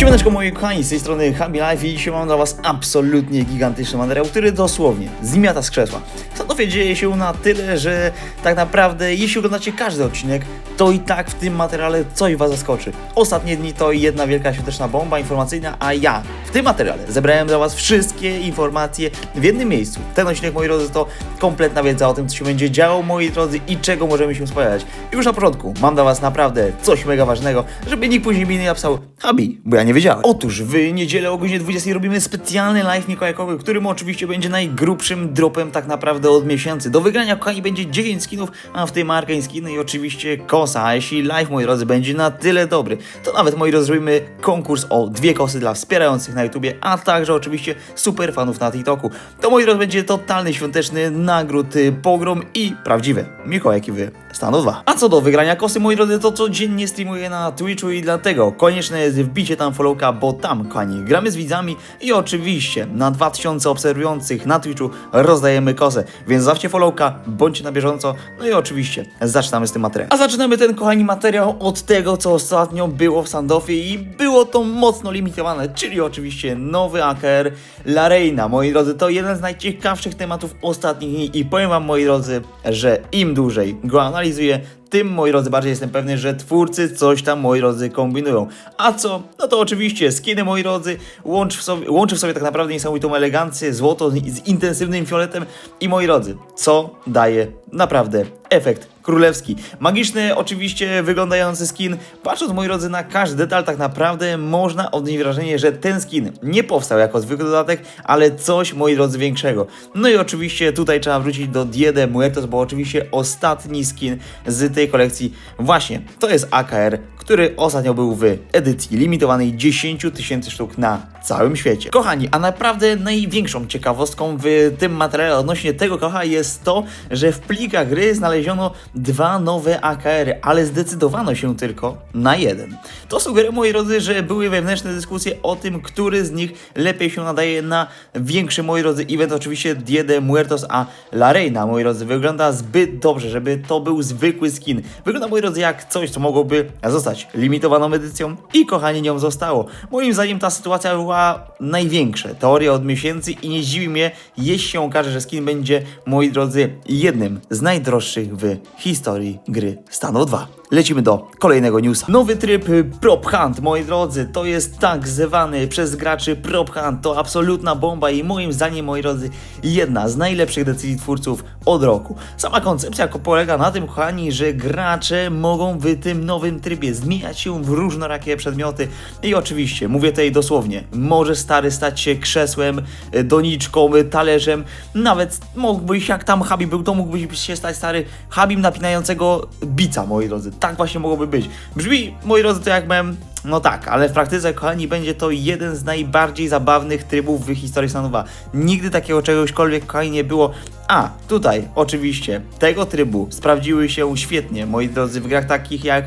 Siemaneczko moi kochani, z tej strony Happy Life i dzisiaj mam dla was absolutnie gigantyczny materiał, który dosłownie zmiata z krzesła. Stanowie dzieje się na tyle, że tak naprawdę jeśli oglądacie każdy odcinek, to i tak w tym materiale coś was zaskoczy. Ostatnie dni to jedna wielka świąteczna bomba informacyjna, a ja w tym materiale zebrałem dla was wszystkie informacje w jednym miejscu. Ten odcinek, moi drodzy, to kompletna wiedza o tym, co się będzie działo, moi drodzy, i czego możemy się spodziewać. I już na początku mam dla was naprawdę coś mega ważnego, żeby nikt później mi nie napisał Habi, bo ja nie wiedziałem. Otóż w niedzielę o godzinie 20 robimy specjalny live mikołajkowy, którym oczywiście będzie najgrubszym dropem tak naprawdę od miesięcy. Do wygrania, kochani, będzie 9 skinów, a w tym arcane skiny i oczywiście kosa. A jeśli live, moi drodzy, będzie na tyle dobry, to nawet, moi drodzy, zrobimy konkurs o 2 kosy dla wspierających na YouTubie, a także oczywiście super fanów na TikToku. To, moi drodzy, będzie totalny świąteczny nagród pogrom i prawdziwe mikołajki w stanu 2. A co do wygrania kosy, moi drodzy, to codziennie streamuję na Twitchu i dlatego konieczne jest wbicie tam followka, bo tam, kochani, gramy z widzami i oczywiście na 2000 obserwujących na Twitchu rozdajemy kosę, więc zawsze followka, bądźcie na bieżąco, no i oczywiście zaczynamy z tym materiałem. A zaczynamy ten, kochani, materiał od tego, co ostatnio było w standoffie i było to mocno limitowane, czyli oczywiście nowy AKR La Reina. Moi drodzy, to jeden z najciekawszych tematów ostatnich dni i powiem wam, moi drodzy, że im dłużej go analizuję, tym, moi drodzy, bardziej jestem pewny, że twórcy coś tam, moi drodzy, kombinują. A co? No to oczywiście skiny, moi drodzy, łączy w sobie tak naprawdę niesamowitą elegancję, złoto z intensywnym fioletem i, moi drodzy, co daje naprawdę efekt królewski. Magiczny, oczywiście wyglądający skin. Patrząc, moi drodzy, na każdy detal, tak naprawdę można odnieść wrażenie, że ten skin nie powstał jako zwykły dodatek, ale coś, moi drodzy, większego. No i oczywiście tutaj trzeba wrócić do Dia de Muertos, bo oczywiście ostatni skin z tej kolekcji właśnie to jest AKR, który ostatnio był w edycji limitowanej 10 000 sztuk na całym świecie. Kochani, a naprawdę największą ciekawostką w tym materiale odnośnie tego kocha jest to, że w plikach gry znaleziono 2 nowe AKR-y, ale zdecydowano się tylko na jeden. To sugeruje, moi drodzy, że były wewnętrzne dyskusje o tym, który z nich lepiej się nadaje na większy, moi drodzy, event, oczywiście Dia de Muertos, a La Reina, moi drodzy, wygląda zbyt dobrze, żeby to był zwykły skin. Wygląda, moi drodzy, jak coś, co mogłoby zostać limitowaną edycją i, kochani, nią zostało. Moim zdaniem ta sytuacja była największa teoria od miesięcy i nie dziwi mnie, jeśli się okaże, że skin będzie, moi drodzy, jednym z najdroższych w historii gry stanu 2. Lecimy do kolejnego newsa. Nowy tryb Prop Hunt, moi drodzy, to jest tak zwany przez graczy Prop Hunt, to absolutna bomba i moim zdaniem, moi drodzy, jedna z najlepszych decyzji twórców od roku. Sama koncepcja polega na tym, kochani, że gracze mogą w tym nowym trybie zmieniać się w różnorakie przedmioty i oczywiście, mówię tutaj dosłownie, może stary stać się krzesłem, doniczką, talerzem, nawet mógłbyś, jak tam Habib był, to mógłbyś się stać, stary, Habib napinającego bica, moi drodzy. Tak właśnie mogłoby być. Brzmi, moi drodzy, to jak mem, no tak, ale w praktyce, kochani, będzie to jeden z najbardziej zabawnych trybów w historii stanu 2. Nigdy takiego czegośkolwiek, kochani, nie było. A tutaj oczywiście tego trybu sprawdziły się świetnie, moi drodzy, w grach takich jak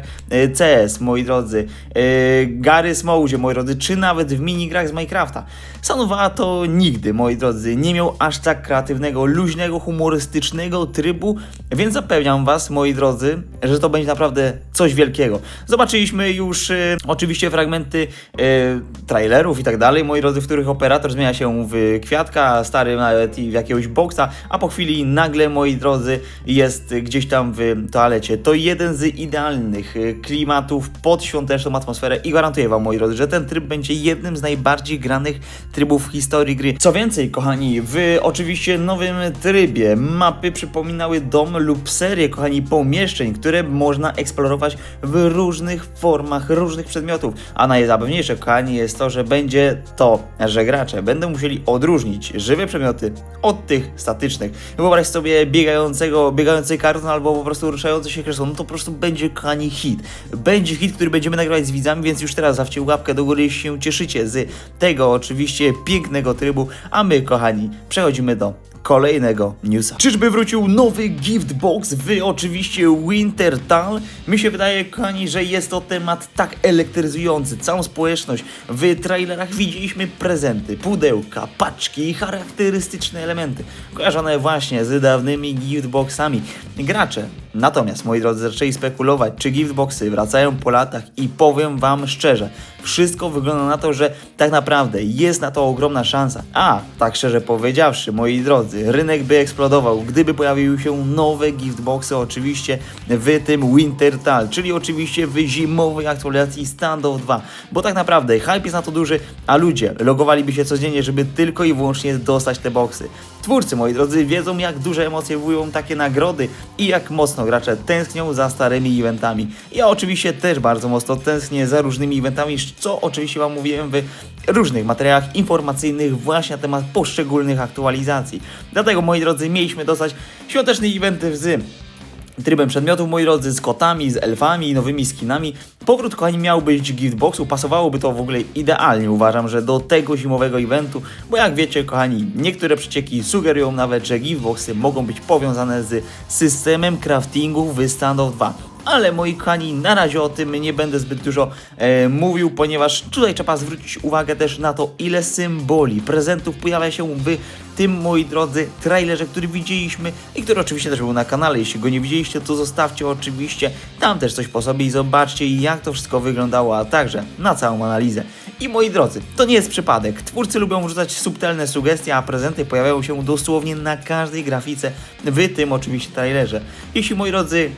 CS, moi drodzy, Garry's Mode, moi drodzy, czy nawet w minigrach z Minecrafta. Stanu 2 to nigdy, moi drodzy, nie miał aż tak kreatywnego, luźnego, humorystycznego trybu, więc zapewniam was, moi drodzy, że to będzie naprawdę coś wielkiego. Zobaczyliśmy już oczywiście fragmenty trailerów i tak dalej, moi drodzy, w których operator zmienia się w kwiatka, stary nawet i w jakiegoś boksa, a po chwili nagle, moi drodzy, jest gdzieś tam w toalecie. To jeden z idealnych klimatów pod świąteczną atmosferę i gwarantuję wam, moi drodzy, że ten tryb będzie jednym z najbardziej granych trybów w historii gry. Co więcej, kochani, w oczywiście nowym trybie mapy przypominały dom lub serię, kochani, pomieszczeń, które można eksplorować w różnych formach, różnych przedmiotów. A najzabawniejsze, kochani, jest to, że będzie to, że gracze będą musieli odróżnić żywe przedmioty od tych statycznych. Wyobraź sobie biegający karton albo po prostu ruszający się krzesło, no to po prostu będzie, kochani, hit. Będzie hit, który będziemy nagrywać z widzami, więc już teraz zawsze łapkę do góry, jeśli się cieszycie z tego oczywiście pięknego trybu, a my, kochani, przechodzimy do kolejnego newsa. Czyżby wrócił nowy gift box w oczywiście Wintertal? Mi się wydaje, kochani, że jest to temat tak elektryzujący całą społeczność. W trailerach widzieliśmy prezenty, pudełka, paczki i charakterystyczne elementy kojarzone właśnie z dawnymi gift boxami. Gracze Natomiast, moi drodzy, zaczęli spekulować, czy giftboxy wracają po latach i powiem wam szczerze, wszystko wygląda na to, że tak naprawdę jest na to ogromna szansa. A, tak szczerze powiedziawszy, moi drodzy, rynek by eksplodował, gdyby pojawiły się nowe giftboxy, oczywiście w tym Winter Tale, czyli oczywiście w zimowej aktualizacji Standoff 2, bo tak naprawdę hype jest na to duży, a ludzie logowaliby się codziennie, żeby tylko i wyłącznie dostać te boxy. Twórcy, moi drodzy, wiedzą, jak duże emocje wywołują takie nagrody i jak mocno gracze tęsknią za starymi eventami. Ja oczywiście też bardzo mocno tęsknię za różnymi eventami, co oczywiście wam mówiłem w różnych materiałach informacyjnych właśnie na temat poszczególnych aktualizacji. Dlatego, moi drodzy, mieliśmy dostać świąteczne eventy z trybem przedmiotów, moi drodzy, z kotami, z elfami, nowymi skinami. Powrót, kochani, miał być giftboxu, pasowałoby to w ogóle idealnie, uważam, że do tego zimowego eventu, bo jak wiecie, kochani, niektóre przecieki sugerują nawet, że giftboxy mogą być powiązane z systemem craftingu w Standoff 2. Ale moi kochani, na razie o tym nie będę zbyt dużo mówił, ponieważ tutaj trzeba zwrócić uwagę też na to, ile symboli, prezentów pojawia się w tym, moi drodzy, trailerze, który widzieliśmy i który oczywiście też był na kanale. Jeśli go nie widzieliście, to zostawcie oczywiście tam też coś po sobie i zobaczcie, jak to wszystko wyglądało, a także na całą analizę. I moi drodzy, to nie jest przypadek. Twórcy lubią wrzucać subtelne sugestie, a prezenty pojawiają się dosłownie na każdej grafice, w tym oczywiście trailerze. Jeśli, moi drodzy,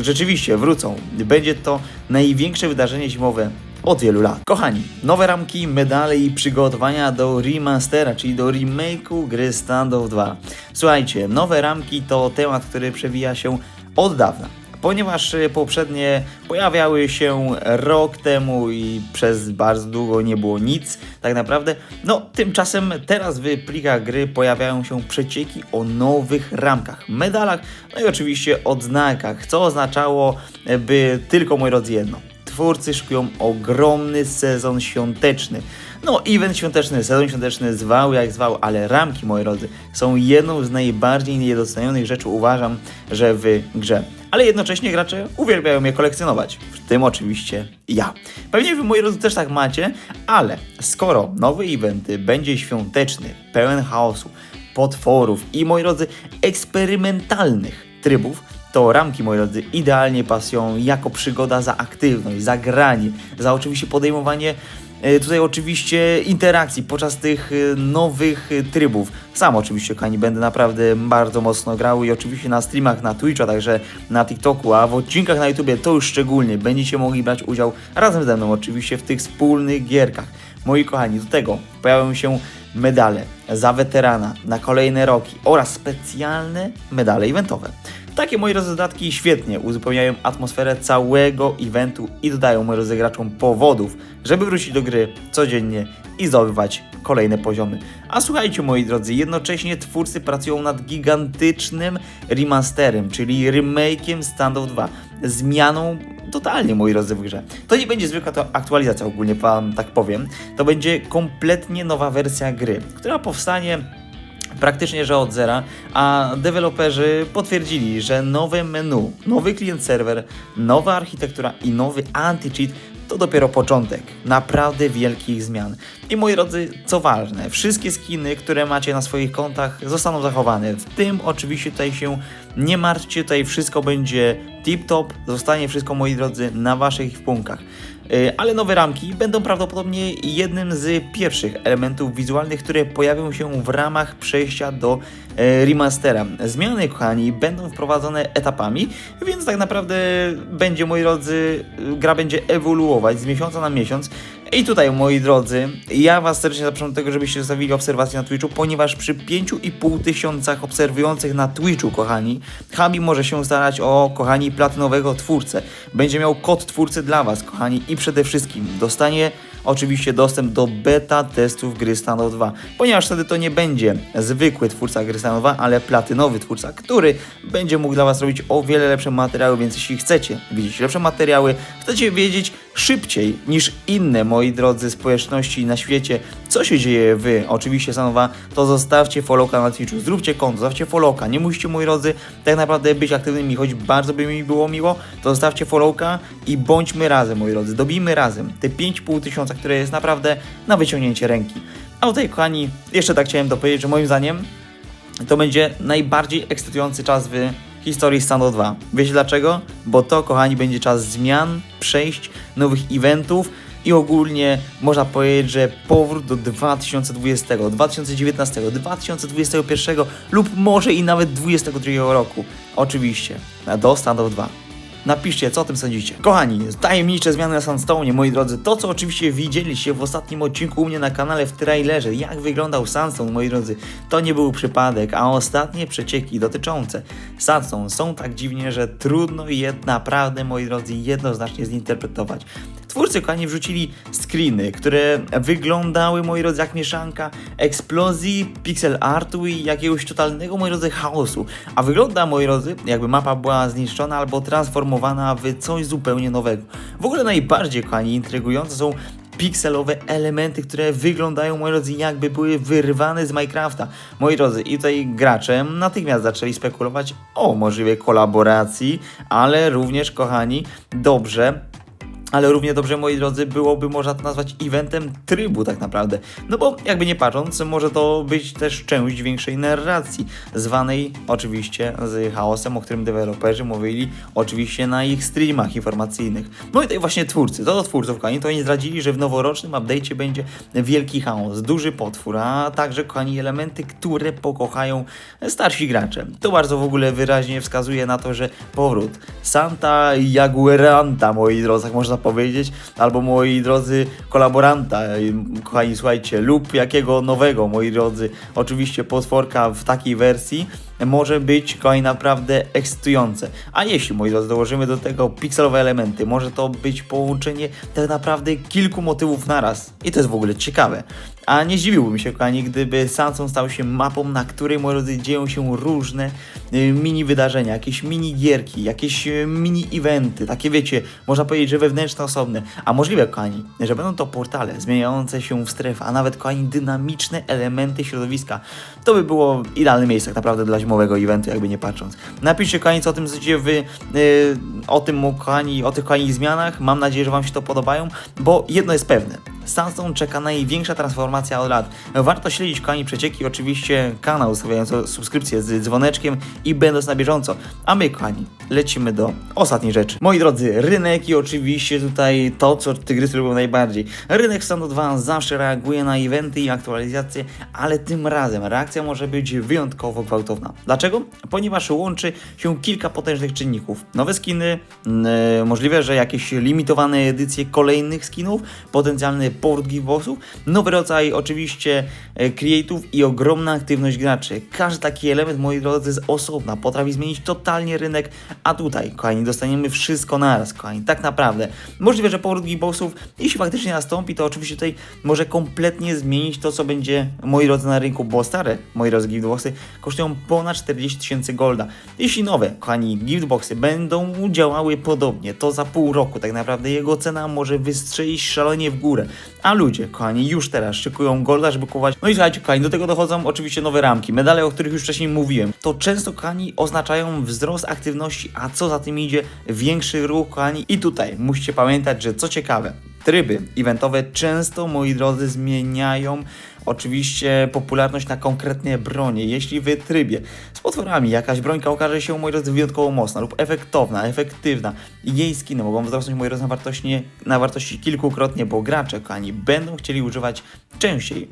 rzeczywiście wrócą, będzie to największe wydarzenie zimowe od wielu lat. Kochani, nowe ramki, medale i przygotowania do remastera, czyli do remake'u gry Standoff 2. Słuchajcie, nowe ramki to temat, który przewija się od dawna, ponieważ poprzednie pojawiały się rok temu i przez bardzo długo nie było nic tak naprawdę. No, tymczasem teraz w plikach gry pojawiają się przecieki o nowych ramkach, medalach, no i oczywiście odznakach, co oznaczałoby tylko, moi drodzy, jedno. Twórcy szykują ogromny sezon świąteczny. No, event świąteczny, sezon świąteczny zwał jak zwał, ale ramki, moi drodzy, są jedną z najbardziej niedocenionych rzeczy, uważam, że w grze. Ale jednocześnie gracze uwielbiają je kolekcjonować, w tym oczywiście ja. Pewnie wy, moi drodzy, też tak macie, ale skoro nowy event będzie świąteczny, pełen chaosu, potworów i, moi drodzy, eksperymentalnych trybów, to ramki, moi drodzy, idealnie pasują jako przygoda za aktywność, za granie, za oczywiście podejmowanie tutaj oczywiście interakcji podczas tych nowych trybów. Sam oczywiście, kochani, będę naprawdę bardzo mocno grał i oczywiście na streamach na Twitchu, a także na TikToku, a w odcinkach na YouTubie to już szczególnie będziecie mogli brać udział razem ze mną oczywiście w tych wspólnych gierkach. Moi kochani, do tego pojawią się medale za weterana na kolejne roki oraz specjalne medale eventowe. Takie, moi drodzy, dodatki świetnie uzupełniają atmosferę całego eventu i dodają, moi drodzy, graczom powodów, żeby wrócić do gry codziennie i zdobywać kolejne poziomy. A słuchajcie, moi drodzy, jednocześnie twórcy pracują nad gigantycznym remasterem, czyli remake'iem Standoff 2. Zmianą totalnie, moi drodzy, w grze. To nie będzie zwykła aktualizacja, ogólnie wam tak powiem. To będzie kompletnie nowa wersja gry, która powstanie praktycznie, że od zera, a deweloperzy potwierdzili, że nowe menu, nowy klient serwer, nowa architektura i nowy anti-cheat to dopiero początek naprawdę wielkich zmian. I, moi drodzy, co ważne, wszystkie skiny, które macie na swoich kontach, zostaną zachowane. W tym oczywiście tutaj się nie martwcie, tutaj wszystko będzie tip-top, zostanie wszystko, moi drodzy, na waszych punkach. Ale nowe ramki będą prawdopodobnie jednym z pierwszych elementów wizualnych, które pojawią się w ramach przejścia do remastera. Zmiany, kochani, będą wprowadzone etapami, więc tak naprawdę będzie, moi drodzy, gra będzie ewoluować z miesiąca na miesiąc. I tutaj, moi drodzy, ja was serdecznie zapraszam do tego, żebyście zostawili obserwację na Twitchu, ponieważ przy 5,5 tysiącach obserwujących na Twitchu, kochani, Habi może się starać o, kochani, platynowego twórcę. Będzie miał kod twórcy dla was, kochani, i przede wszystkim dostanie oczywiście dostęp do beta testów gry Standoff 2, ponieważ wtedy to nie będzie zwykły twórca gry Standoff 2, ale platynowy twórca, który będzie mógł dla was robić o wiele lepsze materiały, więc jeśli chcecie widzieć lepsze materiały, chcecie wiedzieć szybciej niż inne, moi drodzy, społeczności na świecie, co się dzieje w oczywiście Standoff 2, to zostawcie followka na Twitchu, zróbcie konto, zostawcie followka, nie musicie, moi drodzy, tak naprawdę być aktywnymi, choć bardzo by mi było miło, to zostawcie followka i bądźmy razem, moi drodzy, dobijmy razem te 5,5 tysiąca, które jest naprawdę na wyciągnięcie ręki. A tutaj, kochani, jeszcze tak chciałem dopowiedzieć, że moim zdaniem to będzie najbardziej ekscytujący czas w historii Standoff 2. Wiecie dlaczego? Bo to, kochani, będzie czas zmian, przejść, nowych eventów i ogólnie można powiedzieć, że powrót do 2020, 2019, 2021 lub może i nawet 2022 roku. Oczywiście, do Standoff 2. Napiszcie, co o tym sądzicie. Kochani, tajemnicze zmiany na Sandstone, moi drodzy. To, co oczywiście widzieliście w ostatnim odcinku u mnie na kanale w trailerze, jak wyglądał Sandstone, moi drodzy, to nie był przypadek, a ostatnie przecieki dotyczące Sandstone są tak dziwnie, że trudno je naprawdę, moi drodzy, jednoznacznie zinterpretować. Twórcy, kochani, wrzucili screeny, które wyglądały, moi drodzy, jak mieszanka eksplozji, pixel artu i jakiegoś totalnego, moi drodzy, chaosu. A wygląda, moi drodzy, jakby mapa była zniszczona albo transformowana w coś zupełnie nowego. W ogóle najbardziej, kochani, intrygujące są pikselowe elementy, które wyglądają, moi drodzy, jakby były wyrwane z Minecrafta. Moi drodzy, i tutaj gracze natychmiast zaczęli spekulować o możliwej kolaboracji, ale również, kochani, równie dobrze, moi drodzy, byłoby można to nazwać eventem trybu tak naprawdę. No bo jakby nie patrząc, może to być też część większej narracji, zwanej oczywiście z chaosem, o którym deweloperzy mówili oczywiście na ich streamach informacyjnych. No i tutaj właśnie twórcy, to do twórców, kochani, to oni zdradzili, że w noworocznym update'cie będzie wielki chaos, duży potwór, a także, kochani, elementy, które pokochają starsi gracze. To bardzo w ogóle wyraźnie wskazuje na to, że powrót Santa Jaguaranta, moi drodzy, jak można powiedzieć, albo moi drodzy kolaboranta, kochani, słuchajcie, lub jakiego nowego, moi drodzy, oczywiście potworka w takiej wersji może być, kochani, naprawdę ekscytujące. A jeśli, moi drodzy, dołożymy do tego pikselowe elementy, może to być połączenie tak naprawdę kilku motywów naraz. I to jest w ogóle ciekawe. A nie zdziwiłbym się, kochani, gdyby Sandstone stał się mapą, na której, moi drodzy, dzieją się różne mini wydarzenia, jakieś mini gierki, jakieś mini eventy, takie, wiecie, można powiedzieć, że wewnętrzne, osobne. A możliwe, kochani, że będą to portale zmieniające się w strefę, a nawet, kochani, dynamiczne elementy środowiska. To by było idealne miejsce tak naprawdę dla zimowego eventu, jakby nie patrząc. Napiszcie, kochani, co o tym sądzicie wy, o tym, kochani, o tych, kochani, zmianach. Mam nadzieję, że wam się to podobają, bo jedno jest pewne. Sandstone czeka największa transformacja od lat. Warto śledzić, kochani, przecieki, oczywiście kanał, stawiając subskrypcję z dzwoneczkiem i będąc na bieżąco. A my, kochani, lecimy do ostatniej rzeczy. Moi drodzy, rynek i oczywiście tutaj to, co tygrysy lubią najbardziej. Rynek Standoff 2 zawsze reaguje na eventy i aktualizacje, ale tym razem reakcja może być wyjątkowo gwałtowna. Dlaczego? Ponieważ łączy się kilka potężnych czynników. Nowe skiny, możliwe, że jakieś limitowane edycje kolejnych skinów, potencjalny powrót giveboxów, nowy rodzaj oczywiście create'ów i ogromna aktywność graczy. Każdy taki element, moi drodzy, z osobna potrafi zmienić totalnie rynek, a tutaj, kochani, dostaniemy wszystko naraz, kochani, tak naprawdę. Możliwe, że powrót giveboxów, jeśli faktycznie nastąpi, to oczywiście tutaj może kompletnie zmienić to, co będzie, moi drodzy, na rynku, bo stare, moi drodzy, giftboxy kosztują ponad 40 000 golda. Jeśli nowe, kochani, giftboxy będą działały podobnie, to za pół roku tak naprawdę jego cena może wystrzelić szalenie w górę. A ludzie, kochani, już teraz szykują golda, żeby kupować. No i słuchajcie, kochani, do tego dochodzą oczywiście nowe ramki. Medale, o których już wcześniej mówiłem. To często, kochani, oznaczają wzrost aktywności, a co za tym idzie, większy ruch, kochani. I tutaj musicie pamiętać, że co ciekawe, tryby eventowe często, moi drodzy, zmieniają oczywiście popularność na konkretne bronie. Jeśli w trybie z potworami jakaś brońka okaże się, moi drodzy, wyjątkowo mocna lub efektowna, efektywna, jej skiny mogą wzrosnąć, moi drodzy, na wartości kilkukrotnie, bo gracze, kochani, będą chcieli używać częściej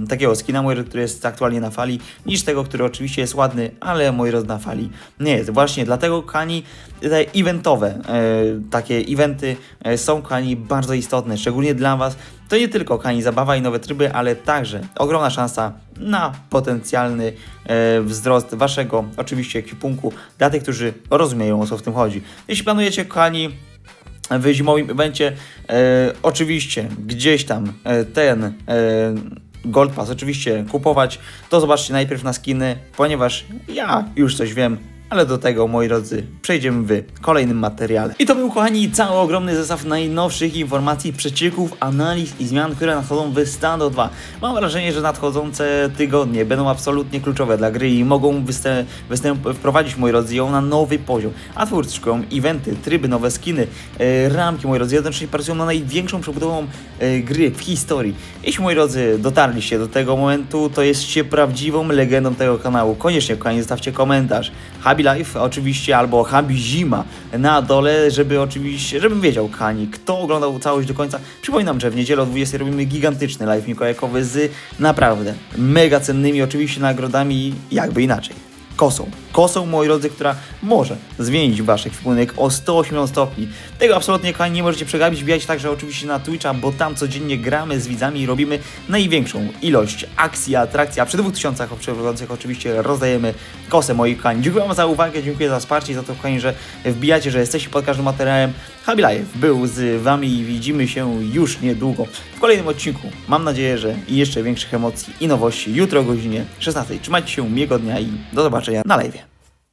takiego skina, moi drodzy, który jest aktualnie na fali, niż tego, który oczywiście jest ładny, ale, moi drodzy, na fali nie jest. Właśnie dlatego, kochani, te eventowe, takie eventy są, kochani, bardzo istotne, szczególnie dla was. To nie tylko, kochani, zabawa i nowe tryby, ale także ogromna szansa na potencjalny wzrost waszego, oczywiście, ekwipunku dla tych, którzy rozumieją, o co w tym chodzi. Jeśli planujecie, kochani, w zimowym evencie oczywiście gdzieś tam ten Gold Pass oczywiście kupować, to zobaczcie najpierw na skiny, ponieważ ja już coś wiem, ale do tego, moi drodzy, przejdziemy w kolejnym materiale. I to był, kochani, cały ogromny zestaw najnowszych informacji, przecieków, analiz i zmian, które nadchodzą w Stando 2. Mam wrażenie, że nadchodzące tygodnie będą absolutnie kluczowe dla gry i mogą wprowadzić, moi drodzy, ją na nowy poziom. A twórcy szykują eventy, tryby, nowe skiny, ramki, moi drodzy, jednocześnie pracują na największą przebudową gry w historii. Jeśli, moi drodzy, dotarliście do tego momentu, to jesteście prawdziwą legendą tego kanału. Koniecznie, kochani, zostawcie komentarz. Habi Life oczywiście, albo Habi Zima na dole, żebym wiedział, kochani, kto oglądał całość do końca. Przypominam, że w niedzielę o 20 robimy gigantyczny live mikołajkowy z naprawdę mega cennymi oczywiście nagrodami, jakby inaczej. Kosą, moi drodzy, która może zmienić wasz ekwipunek o 180 stopni. Tego absolutnie, kochani, nie możecie przegapić. Wbijajcie także oczywiście na Twitcha, bo tam codziennie gramy z widzami i robimy największą ilość akcji, atrakcji, a przy 2000 obserwujących oczywiście rozdajemy kosę, moi kochani. Dziękuję wam za uwagę, dziękuję za wsparcie i za to, kochani, że wbijacie, że jesteście pod każdym materiałem. Habi Life był z wami i widzimy się już niedługo w kolejnym odcinku. Mam nadzieję, że i jeszcze większych emocji i nowości jutro o godzinie 16. Trzymajcie się, miłego dnia i do zobaczenia na live.